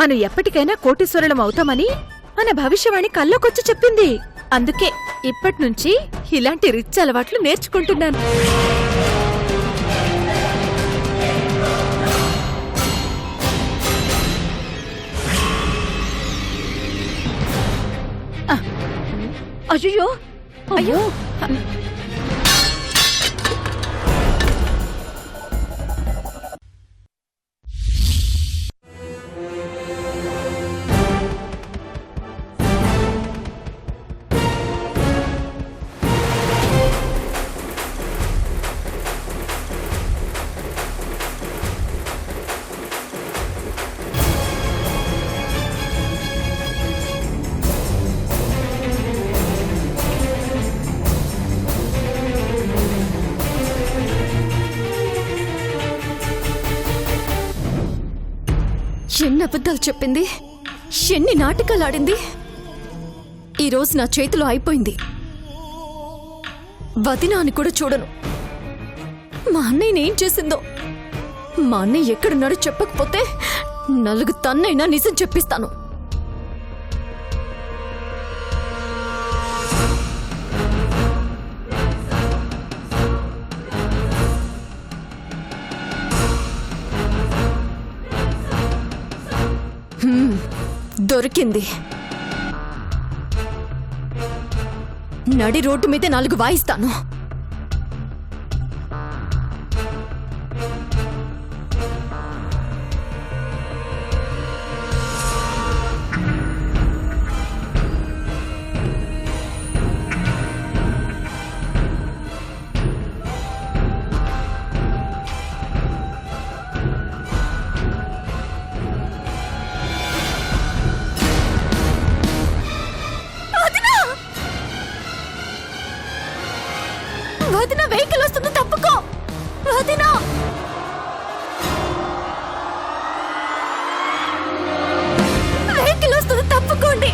మనం ఎప్పటికైనా కోటీశ్వరులం అవుతామని మన భవిష్యవాణి కల్లోకొచ్చి చెప్పింది. అందుకే ఇప్పట్నుంచి ఇలాంటి రిచ్ అలవాట్లు నేర్చుకుంటున్నాను. అయ్యో అయ్యో ఎన్ని అబద్ధాలు చెప్పింది, ఎన్ని నాటకాలు ఆడింది. ఈరోజు నా చేతిలో అయిపోయింది. వదినా అని కూడా చూడను. మా అన్నయ్యని ఏం చేసిందో, మా అన్నయ్య ఎక్కడున్నాడో చెప్పకపోతే నలుగు తన్నైనా నిజం చెప్పిస్తాను. దొరికింది. నడి రోడ్డు మీద 4 వాయిస్తాను. వదినా, వెహికల్ వస్తుంది, తప్పుకో. వదినా, వెహికల్ వస్తుంది, తప్పుకోండి.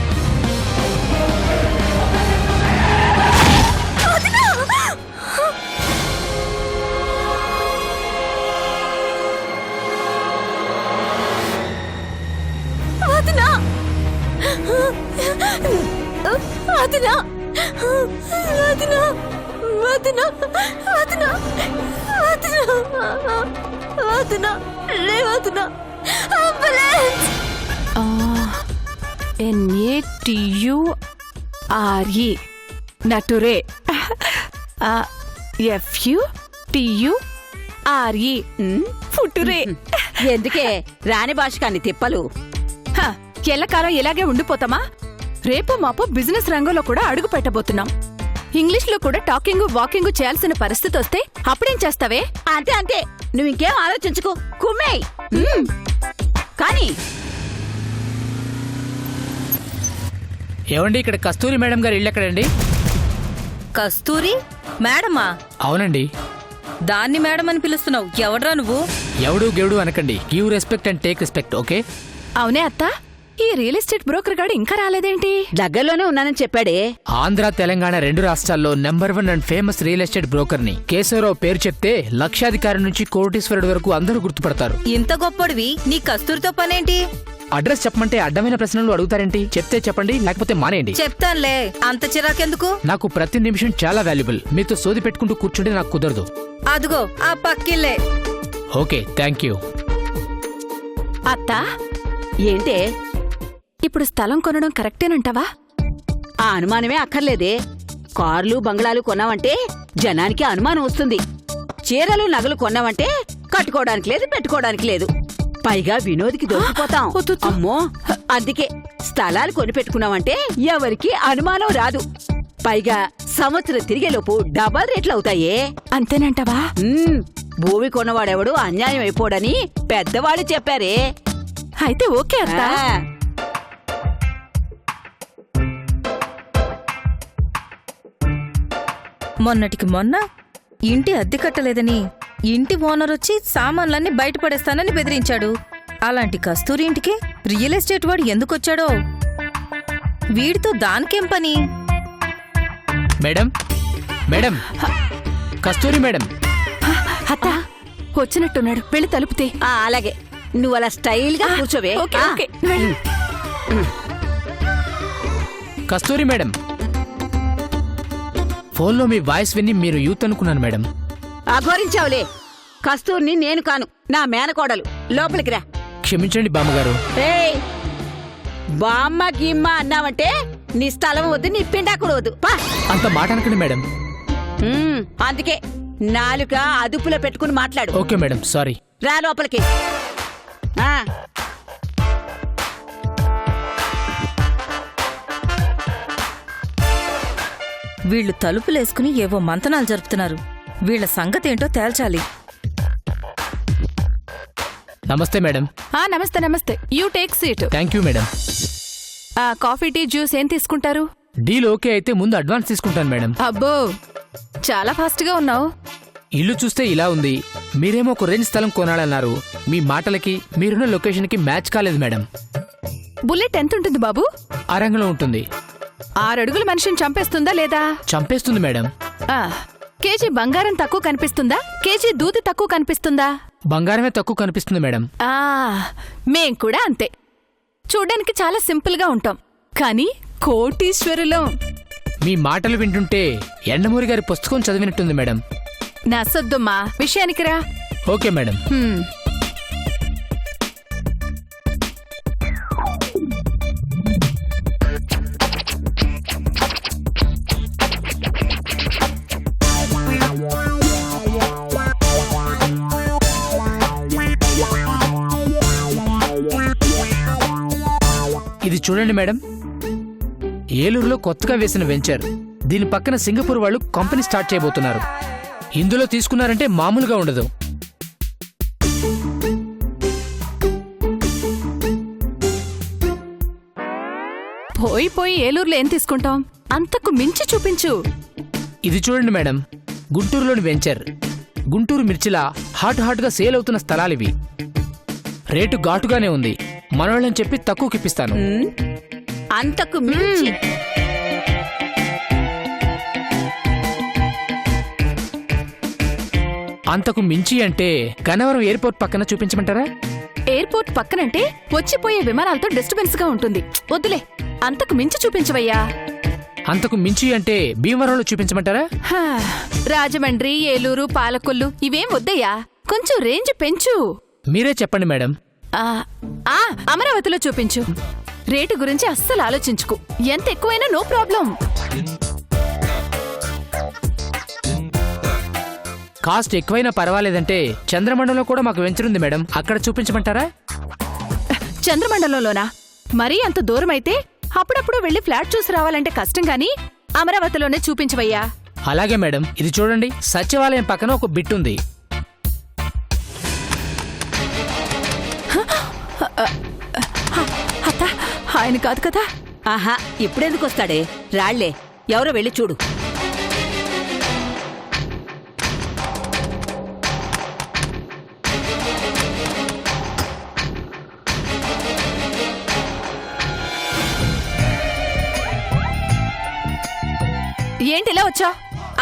వదినా, వదినా, వదినా, వదినా, వదినా, వదినా, వదినా, వదినా, లే వదినా, అంబులెన్స్. NATURE నటురే. FUTURE ఫుటురే. ఎందుకే రాని భాషకాన్ని తిప్పలు? ఎల్లకాలం ఇలాగే ఉండిపోతామా? రేపు మాపు బిజినెస్ రంగంలో కూడా అడుగు పెట్టబోతున్నాం. ఇంగ్లీష్ లో కూడా టాకింగ్ వాకింగ్ చేయాల్సిన పరిస్థితి వస్తే అప్పుడేం చేస్తావే? అంతే అంతే, నువ్వు ఇంకేం ఆలోచించుకో, కుమ్మేయ్. కానీ ఏమండి, ఇక్కడ కస్తూరి మేడం గారు ఇల్లు ఎక్కడండి? కస్తూరి మేడమా? అవునండి. దాన్ని మేడం అని పిలుస్తున్నావు, ఎవడ్రా నువ్వు? ఎవడు గెవుడు అనకండి. Give respect and take respect, okay? అవునే అత్త, ఈ రియల్ ఎస్టేట్ బ్రోకర్ గాడు ఇంకా రాలేదేంటి? దగ్గరలోనే ఉన్నానని చెప్పాడే. ఆంధ్ర తెలంగాణ 2 రాష్ట్రాల్లో number 1 and famous real estate broker ని. కేశవరావు పేరు చెప్తే లక్షాధికారి నుంచి కోటీశ్వరుడు వరకు అందరూ గుర్తుపడతారు. ఇంత గొప్పడివి, నీ కస్తూరితో పనేంటి? అడ్రస్ చెప్పమంటే అడ్డమైన ప్రశ్నలు అడుగుతారేంటి? చెప్తే చెప్పండి, లేకపోతే మానేయండి. చెప్తానులే, అంత చిరాకెందుకు? నాకు ప్రతి నిమిషం చాలా వాల్యుబుల్. మీతో సోది పెట్టుకుంటూ కూర్చుంటే నాకు కుదరదు. అదుగో ఆ పక్కిల్లే. Okay, thank you. అత్త, ఏంటే? ఇప్పుడు స్థలం కొనడం కరెక్టేనంటావా? ఆ అనుమానమే అక్కర్లేదే. కార్లు బంగ్లాలు కొన్నావంటే జనానికి అనుమానం వస్తుంది. చీరలు నగలు కొన్నావంటే కట్టుకోవడానికి లేదు, పెట్టుకోవడానికి లేదు. పైగా వినోద్కి దొరికిపోతాం. అమ్మో, అందుకే స్థలాలు కొని పెట్టుకున్నావంటే ఎవరికి అనుమానం రాదు. పైగా సంవత్సరం తిరిగేలోపు డబల్ రేట్లు అవుతాయే. అంతేనంటావా? భూమి కొన్నవాడెవడు అన్యాయం అయిపోడని పెద్దవాళ్ళు చెప్పారే. అయితే ఓకే అత్త. మొన్నటికి మొన్న ఇంటి అద్దె కట్టలేదని ఇంటి ఓనర్ వచ్చి సామాన్లన్నీ బయటపడేస్తానని బెదిరించాడు. అలాంటి కస్తూరి ఇంటికి రియల్ ఎస్టేట్ వాడు ఎందుకొచ్చాడో? వీడితో దానికేం పని? మేడం, మేడం, కస్తూరి మేడం. అత్త, వచ్చినట్టున్నాడు, వెళ్ళి తలుపుతే. అలాగే. నువ్వు అలా స్టైల్ గా కూర్చోవే. ఓకే ఆ, ఓకే వెళ్ళు. కస్తూరి మేడం, ఫోన్లో మీ వాయిస్ విని మీరు యూత్ అనుకున్నాను మేడం. అఘోరించావులే. కస్తూర్ని నేను కాను, నా మేనకోడలు. లోపలికి రా. క్షమించండి బామ్మగారు. ఏయ్, బామ్మ గిమ్మ అన్నావంటే నీ స్థలం వద్దు, నీ పిండా కూడా వద్దు. పా. అంత మాట అనకండి మేడం. అందుకే నాలుక అదుపులో పెట్టుకుని మాట్లాడు. Okay madam, sorry. రా లోపలికి. ఆ, వీళ్ళు తలుపులేసుకుని ఏవో మంతనాలు జరుపుతున్నారు. వీళ్ళ సంగతేంటో తేల్చాలి. నమస్తే మేడం. నమస్తే నమస్తే. You take seat. Thank you madam. Coffee tea juice ఏం తీసుకుంటారు? డీల్ ఓకే అయితే ముందు అడ్వాన్స్ తీసుకుంటాను మేడం. అబ్బో చాలా ఫాస్ట్ గా ఉన్నావు. ఇల్లు చూస్తే ఇలా ఉంది, మీరేమో ఒక రేంజ్ స్థలం కొనాలన్నారు. మీ మాటలకి మీరున్న లొకేషన్కి మ్యాచ్ కాలేదు మేడం. బుల్లెట్ ఎంత ఉంటుంది బాబు? ఆ రంగంలో ఉంటుంది. 6 అడుగుల మనిషిని చంపేస్తుందా లేదా? చంపేస్తుంది మేడం. కేజీ బంగారం తక్కువ కనిపిస్తుందా? కేజీ దూది తక్కువ కనిపిస్తుందా? బంగారమే తక్కువ కనిపిస్తుంది మేడం. మేం కూడా అంతే. చూడ్డానికి చాలా సింపుల్ గా ఉంటాం, కానీ కోటీశ్వరులం. మీ మాటలు వింటుంటే ఎండమూరి గారి పుస్తకం చదివినట్టుంది మేడం. నా సొద్దుమ్మా, విషయానికి రా. Okay madam. ఇది చూడండి మేడం, ఏలూరులో కొత్తగా వేసిన వెంచర్. దీని పక్కన సింగపూర్ వాళ్ళు కంపెనీ స్టార్ట్ చేయబోతున్నారు. ఇందులో తీసుకున్నారంటే మామూలుగా ఉండదు. పోయి ఏలూరులో ఏం తీసుకుంటాం? అంతకు మించి చూపించు. ఇది చూడండి మేడం, గుంటూరులోని వెంచర్. గుంటూరు మిర్చిలా హాట్ గా సేల్ అవుతున్న స్థలాలివి. రేటు ఘాటుగానే ఉంది. మనోళ్ళని చెప్పి తక్కువకిప్పిస్తాను. అంతకు మించి. అంతకు మించి అంటే గన్నవరం ఎయిర్పోర్ట్ పక్కన చూపించమంటారా? ఎయిర్పోర్ట్ పక్కనంటే వచ్చిపోయే విమానాలతో డిస్టర్బెన్స్ గా ఉంటుంది. వద్దులే, అంతకు మించి చూపించవయ్యా. అంతకు మించి అంటే భీమవరంలో చూపించమంటారా? రాజమండ్రి, ఏలూరు, పాలకొల్లు ఇవేం వద్దయ్యా. కొంచెం రేంజ్ పెంచు. మీరే చెప్పండి మేడం. అమరావతిలో చూపించు. రేటు గురించి అస్సలు ఆలోచించుకు. ఎంత ఎక్కువైనా నో ప్రాబ్లం. కాస్ట్ ఎక్కువైనా పర్వాలేదంటే చంద్రమండలంలో కూడా మాకు వెంచర్ ఉంది మేడం, అక్కడ చూపించమంటారా? చంద్రమండలంలోనా? మరీ అంత దూరం అయితే అప్పుడప్పుడు వెళ్లి ఫ్లాట్ చూసి రావాలంటే కష్టం గాని అమరావతిలోనే చూపించవయ్యా. అలాగే మేడం. ఇది చూడండి, సచివాలయం పక్కన ఒక బిట్ ఉంది. అత్త, ఆయన కాదు కదా. ఆహా, ఇప్పుడెందుకు వస్తాడే? రాళ్లే, ఎవరో వెళ్ళి చూడు. ఏంటి ఇలా వచ్చా?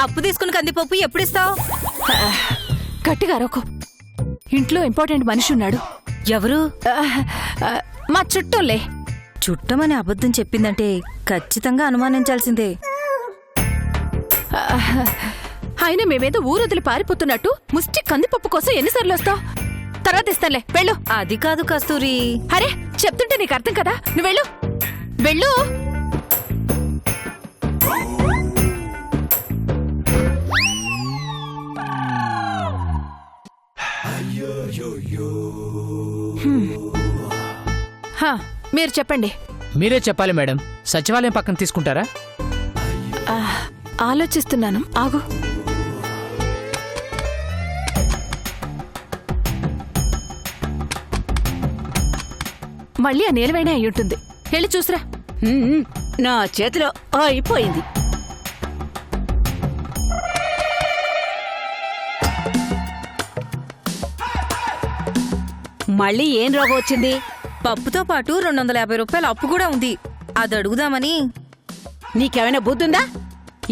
అప్పు తీసుకుని కందిపప్పు ఎప్పుడిస్తావు? గట్టిగా అరవకు. ఇంట్లో ఇంపార్టెంట్ మనిషి ఉన్నాడు. ఎవరు? మా చుట్టూలే. చుట్టమని అబద్ధం చెప్పిందంటే ఖచ్చితంగా అనుమానించాల్సిందే. ఆయన మేమేదో ఊరొదిలి పారిపోతున్నట్టు ముష్టి కందిపప్పు కోసం ఎన్నిసార్లు వస్తావు? తర్వాత ఇస్తానులే, వెళ్ళు. అది కాదు కస్తూరి. అరే, చెప్తుంటే నీకు అర్థం కదా. నువ్వు వెళ్ళు, వెళ్ళు. మీరు చెప్పండి. మీరే చెప్పాలి మేడం. సచివాలయం పక్కన తీసుకుంటారా? ఆలోచిస్తున్నాను, ఆగు. మళ్ళీ ఆ నేలవైనా అయి ఉంటుంది. వెళ్ళి చూసిరా. నా చేతిలో అయిపోయింది. మళ్ళీ ఏం రోగం వచ్చింది? పప్పుతో పాటు 250 రూపాయల అప్పు కూడా ఉంది. అది అడుగుదామని. నీకేమైనా బుద్ధుందా?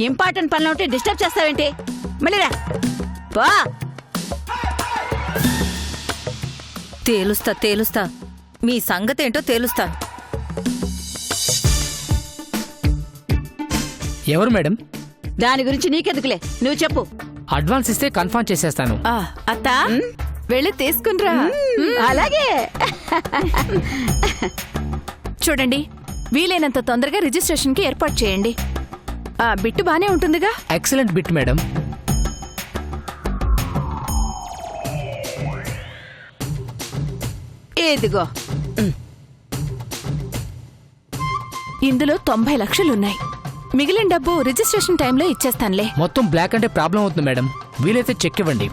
ఇంపార్టెంట్ పనులు ఉంటే డిస్టర్బ్ చేస్తావేంటి? మళ్ళీరా. తేలుస్తా మీ సంగతేంటో తేలుస్తా. ఎవరు మేడం? దాని గురించి నీకెందుకులే, నువ్వు చెప్పు. అడ్వాన్స్ ఇస్తే కన్ఫర్మ్ చేసేస్తాను. అత్త వెళ్ళి తీసుకునిరా. అలాగే. చూడండి, వీలైనంత తొందరగా రిజిస్ట్రేషన్ కి ఏర్పాటు చేయండి. బిట్టు బానే ఉంటుందిగా? Excellent bit madam. ఏదిగో. ఇందులో 90 లక్షలున్నాయి. మిగిలిన డబ్బు రిజిస్ట్రేషన్ టైంలో ఇచ్చేస్తానులే. మొత్తం బ్లాక్ అంటే ప్రాబ్లం అవుతుంది మేడం. వీలైతే చెక్ ఇవ్వండి.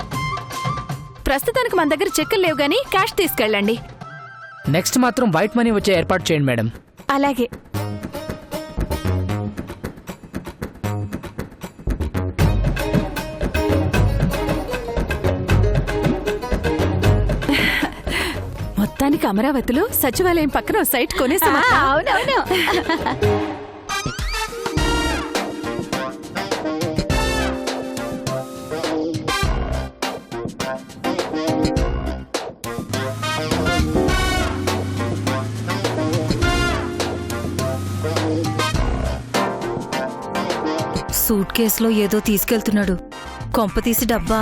ప్రస్తుతానికి మన దగ్గర చెక్కులు లేవు గానీ క్యాష్ తీసుకెళ్ళండి. నెక్స్ట్ మాత్రం వైట్ మనీ వచ్చే ఏర్పాటు చేయండి మేడం. అలాగే. మొత్తానికి అమరావతిలో సచివాలయం పక్కన ఓ సైట్ కొనేసాం. అవునవును. సూట్ కేసులో ఏదో తీసుకెళ్తున్నాడు. కొంపతీసి డబ్బా?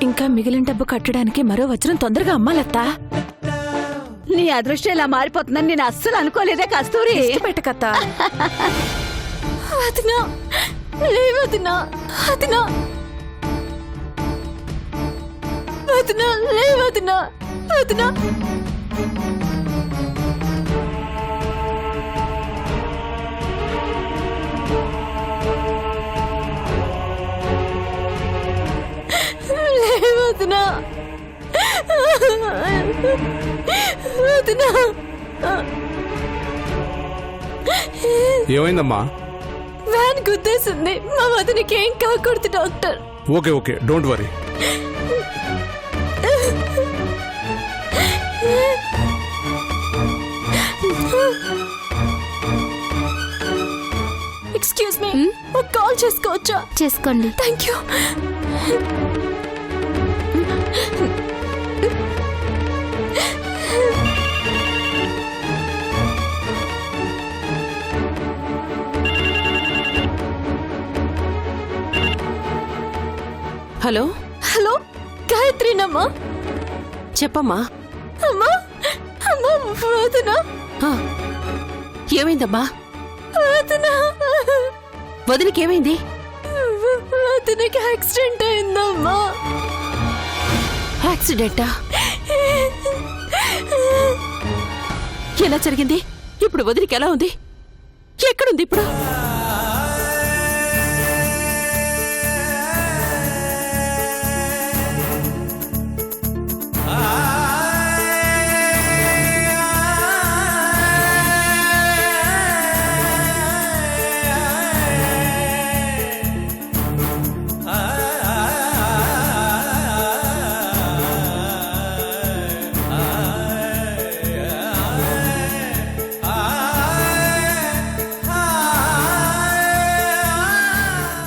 ఇంకా మిగిలిన డబ్బు కట్టడానికి మరో వజ్రం తొందరగా అమ్మాలత్తా. నీ అదృష్టం ఇలా మారిపోతుందని నేను అస్సలు అనుకోలేదే కస్తూరి. పెట్టకత్తా. వదినా, లే వదినా, వదినా, వదినా, లే వదినా, వదినా. వదినా, వదినా. ఏమైందమ్మా? వ్యాన్ గుద్దేసింది. మా వదినకి ఏం కాకూడదు doctor. Okay don't worry. Excuse me, ఒక కాల్ చేసుకోవచ్చా? చేసుకోండి. Thank you. హలో హలో, గాయత్రినమ్మా? చెప్పమ్మా. అమ్మా, అమ్మా, వదినా, ఏమైందమ్మా? వదినా, వదినకేమైంది? వదినకి యాక్సిడెంట్ అయిందమ్మా. యాక్సిడెంటా? ఎలా జరిగింది? ఇప్పుడు వదినకి ఎలా ఉంది? ఎక్కడుంది ఇప్పుడు?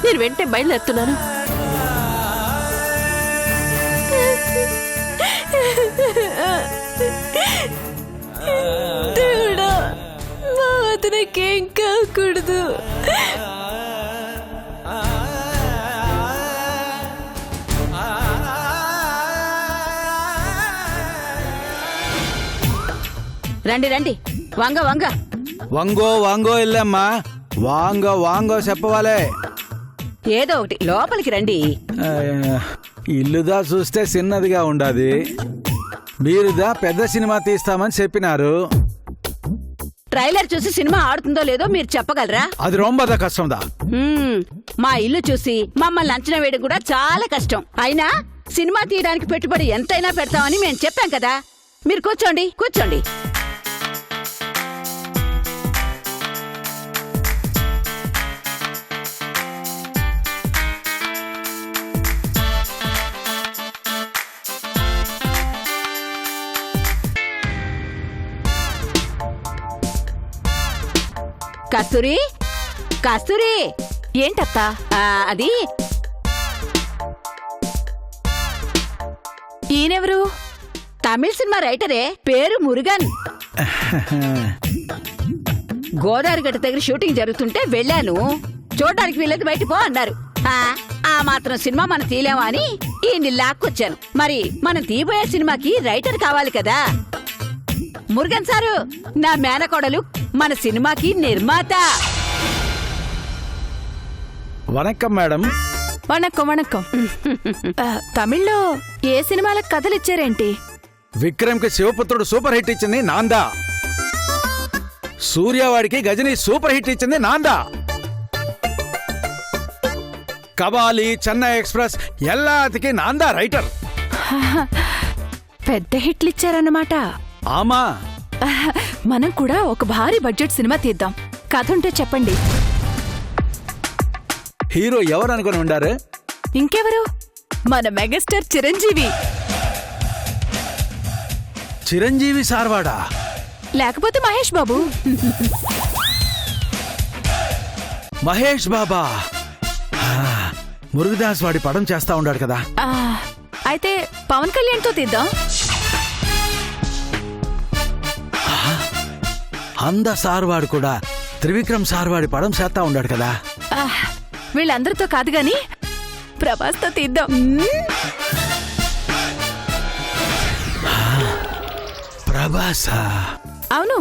నేను వెంటనే బయలుదేరుతున్నాను. దేవుడా, మా వదినకేం కాకూడదు. రండి రండి, వంగ వంగ. వాంగో ఇల్లమ్మా, వాంగో చెప్పవాలే. ఏదో ఒకటి, లోపలికి రండి. ఇల్లుదా చూస్తే చిన్నదిగా ఉండాది, మీరుదా పెద్ద సినిమా తీస్తామని చెప్పినారు. ట్రైలర్ చూసి సినిమా ఆడుతుందో లేదో మీరు చెప్పగలరా? అది రొంబద కష్టందా. మా ఇల్లు చూసి మమ్మల్ని అంచనా వేయడం కూడా చాలా కష్టం. అయినా సినిమా తీయడానికి పెట్టుబడి ఎంతైనా పెడతామని మేము చెప్పాం కదా. మీరు కూర్చోండి కూర్చోండి. కస్తూరి, కస్తూరి. ఏంటత్తా? అది ఈయనెవరు? తమిళ సినిమా రైటరే, పేరు మురుగన్. గోదావరి గట్ట దగ్గర షూటింగ్ జరుగుతుంటే వెళ్ళాను. చూడడానికి వీళ్ళది బయట పో అన్నారు. ఆ మాత్రం సినిమా మనం తీలేమా అని ఈయన్ని లాక్కొచ్చాను. మరి మనం తీయబోయే సినిమాకి రైటర్ కావాలి కదా. మురుగన్ సారు, నా మేనకోడలు మన సినిమాకి నిర్మాత. వణక్కం మేడం. వణక్కం వణక్కం. తమిళ్లో ఏ సినిమాలకు కథలు ఇచ్చారేంటి? విక్రమ్కి శివపుత్రుడు సూపర్ హిట్ ఇచ్చింది నాందా. సూర్యవాడికి గజని సూపర్ హిట్ ఇచ్చింది నాందా. కబాలి, చెన్నై ఎక్స్ప్రెస్ ఎల్లాతికి నాందా రైటర్. పెద్ద హిట్లు ఇచ్చారన్నమాట. ఆమా, మనం కూడా ఒక భారీ బడ్జెట్ సినిమా తీద్దాం. కథ ఉంటే చెప్పండి. హీరో ఎవరు అనుకుని ఉండారు? ఇంకెవరు? మన మెగాస్టార్ చిరంజీవి. చిరంజీవి సార్వాడా? లేకపోతే మహేష్ బాబు. మహేష్ బాబా. మురుగదాస్ వాడి పడం చేస్తా ఉన్నాడు కదా. అయితే పవన్ కళ్యాణ్తో తీద్దాం. అంద సార్వాడు కూడా త్రివిక్రమ్ సార్వాడి పడం చేస్తా ఉన్నాడు కదా. వీళ్ళందరితో కాదు గాని ప్రభాస్తో తీద్దాం. ప్రభాసా? అవును,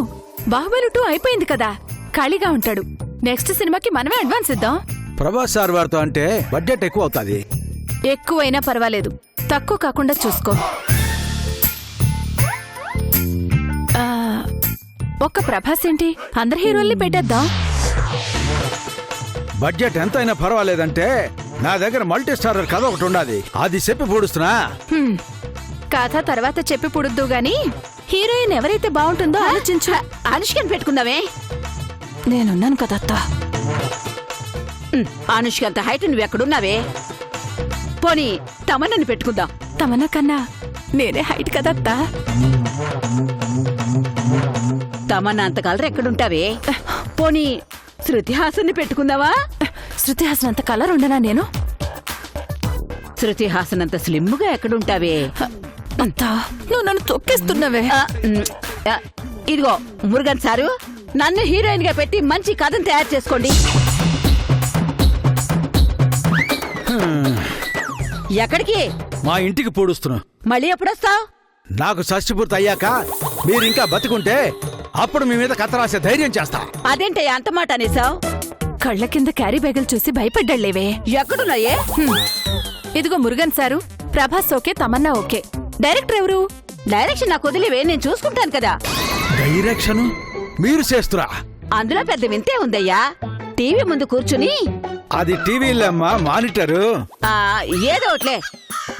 బాహుబలి 2 అయిపోయింది కదా, ఖాళీగా ఉంటాడు. నెక్స్ట్ సినిమాకి మనమే అడ్వాన్స్ ఇద్దాం. ప్రభాస్ సార్వాడితో అంటే బడ్జెట్ ఎక్కువ అవుతుంది. ఎక్కువైనా పర్వాలేదు, తక్కువ కాకుండా చూసుకో. ఒక్క ప్రభాస్ ఏంటి, అందరి హీరోల్ని పెట్టేద్దాం. బడ్జెట్ ఎంతైనా పర్వాలేదంటే నా దగ్గర మల్టీ స్టారర్ కథ ఒకటి ఉండాది. అది చెప్పి పూడుస్తున్నా. కథ తర్వాత చెప్పి పుడుద్దు గాని హీరోయిన్ ఎవరైతే బాగుంటుందో ఆలోచించు. అనుష్కని పెట్టుకుందామే. నేనున్నాను కదత్తా. అనుష్కంత హైట్ నువ్వెక్కడున్నావే? పోనీ తమన్నని పెట్టుకుందాం. తమన్నా కన్నా నేనే హైట్ కదత్తా. తమన్నా అంత కలర్ ఎక్కడుంటావే? పోనీ శృతి హాసన్ని పెట్టుకుందావా? శృతి హాసన్ అంత కలర్ ఉండనా నేను? శృతి హాసన్ అంత స్లిమ్గా ఎక్కడుంటావే? అత్తా, నువ్వు నన్ను తొక్కేస్తున్నావే. ఇదిగో మురుగన్ సారు, నన్ను హీరోయిన్ గా పెట్టి మంచి కథను తయారు చేసుకోండి. ఎక్కడికి? మా ఇంటికి పూడుస్తున్నా. మళ్ళీ ఎప్పుడొస్తావు? నాకు షష్టిపూర్తి అయ్యాక మీరింకా బతికుంటే అప్పుడు మీ మీద కథ రాసే ధైర్యం చేస్తా. అదేంటయ్యా అంత మాట అనేసావు? కళ్ళ కింద క్యారీ బ్యాగులు చూసి భయపడ్డాళ్లేవే. ఎక్కడున్నాయే? ఇదిగో Murugan sir, Prabhas okay, Tamannaah okay. Director ఎవరు? డైరెక్షన్ నాకు వదిలేవే, నేను చూసుకుంటాను కదా. డైరెక్షన్ మీరు చేస్తురా? అందులో పెద్ద వింతే ఉందయ్యా. టీవీ ముందు కూర్చుని, అది టీవీలమ్మా, మానిటరు. ఏదో ఒకట్లే,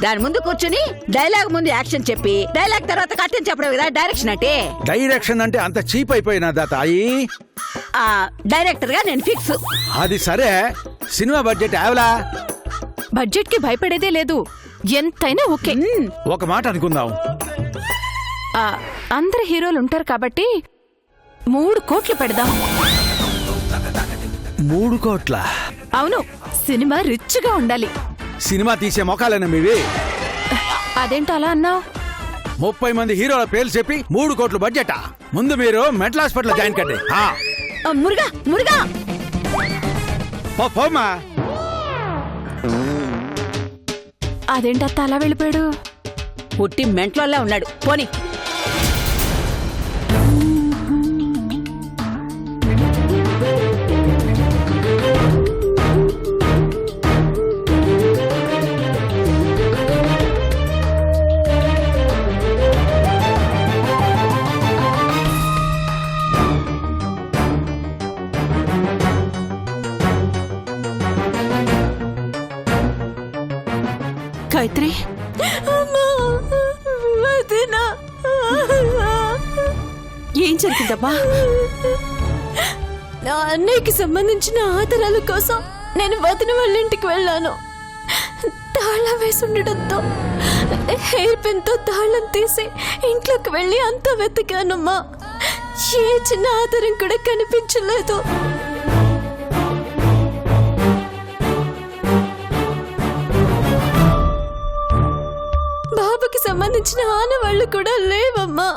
దాని ముందు కూర్చుని డైలాగ్ ముందు యాక్షన్ చెప్పి డైలాగ్ తర్వాత కట్టని చెప్పడం కదా డైరెక్షన్ అంటే. డైరెక్షన్ అంటే అంత చీప్ అయిపోయినదా తాయి? డైరెక్టర్ గా నేను ఫిక్స్. అది సరే, సినిమా బడ్జెట్ ఆవలా? బడ్జెట్ కి భయపడేదే లేదు, ఎంతైనా ఓకే. ఒక మాట అనుకుందాం. అందరు హీరోలు ఉంటారు కాబట్టి 3 కోట్లు పెడదాం. 3 కోట్ల? అవును, సినిమా రిచ్ గా ఉండాలి. సినిమా తీసే మొఖాలేనా మీవి? అదేంటి అలా అన్నావు? 30 మంది హీరోల పేర్లు చెప్పి 3 కోట్లు బడ్జెటా? ముందు మీరు మెంటల్ హాస్పిటల్ జాయిన్ కండి. మురుగా మురుగా పోమా. అదేంటత్త అలా వెళ్ళిపోయాడు? పుట్టి మెంట్లోలా ఉన్నాడు. పోని. గాయత్రి, ఏం జరిగిందమ్మా? నా అన్నయ్యకి సంబంధించిన ఆధారాల కోసం నేను వదిన వాళ్ళ ఇంటికి వెళ్ళాను. తాళం వేసి ఉండడంతో హెయిర్ పెన్ తో తాళం తీసి ఇంట్లోకి వెళ్ళి అంతా వెతికానమ్మా. ఏ చిన్న ఆధారం కూడా కనిపించలేదు. బాబుకి సంబంధించిన ఆనవాళ్లు కూడా లేవమ్మా.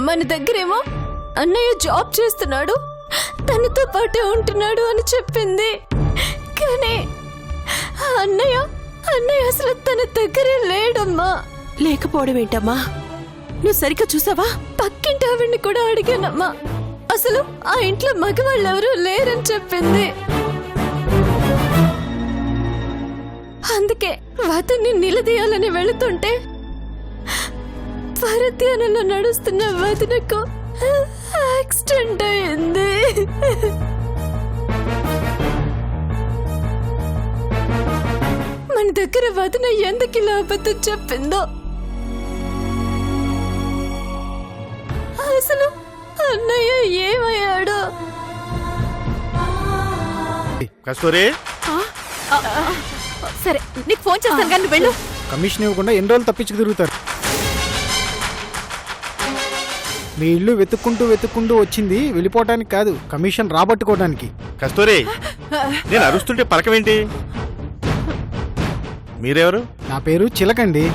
మన దగ్గరేమో అన్నయ్య జాబ్ చేస్తున్నాడు, తనతో పాటే ఉంటున్నాడు అని చెప్పింది. కానీ అన్నయ్య అసలు తన దగ్గరే లేడమ్మా. లేకపోవడం ఏంటమ్మా? నువ్వు సరిగ్గా చూసావా? పక్కింటి ఆవిడ్ని కూడా అడిగానమ్మా. అసలు ఆ ఇంట్లో మగవాళ్ళెవరూ లేరని చెప్పింది. అందుకే వతన్ని నిలదీయాలని వెళుతుంటే పరధ్యానంలో నడుస్తున్న వదినకు యాక్సిడెంట్ అయింది. మన దగ్గర వదిన ఎందుకు ఇలా అబద్ధం చెప్పిందో, అసలు అన్నయ్య ఏమయ్యాడో. కస్తూరి, సరే నీకు ఫోన్ చేస్తాను కానీ వెళ్ళు. కమిషన్ ఇవ్వకుండా ఎన్ని రోజులు తప్పించుకు తిరుగుతారు? మీ ఇల్లు వెతుక్కుంటూ వచ్చింది వెళ్ళిపోవటానికి కాదు, కమిషన్ రాబట్టుకోవడానికి. కస్తూరి, నేను అరుస్తుంటే పలకమేంటి? మీరెవరు? నా పేరు చిలకండి.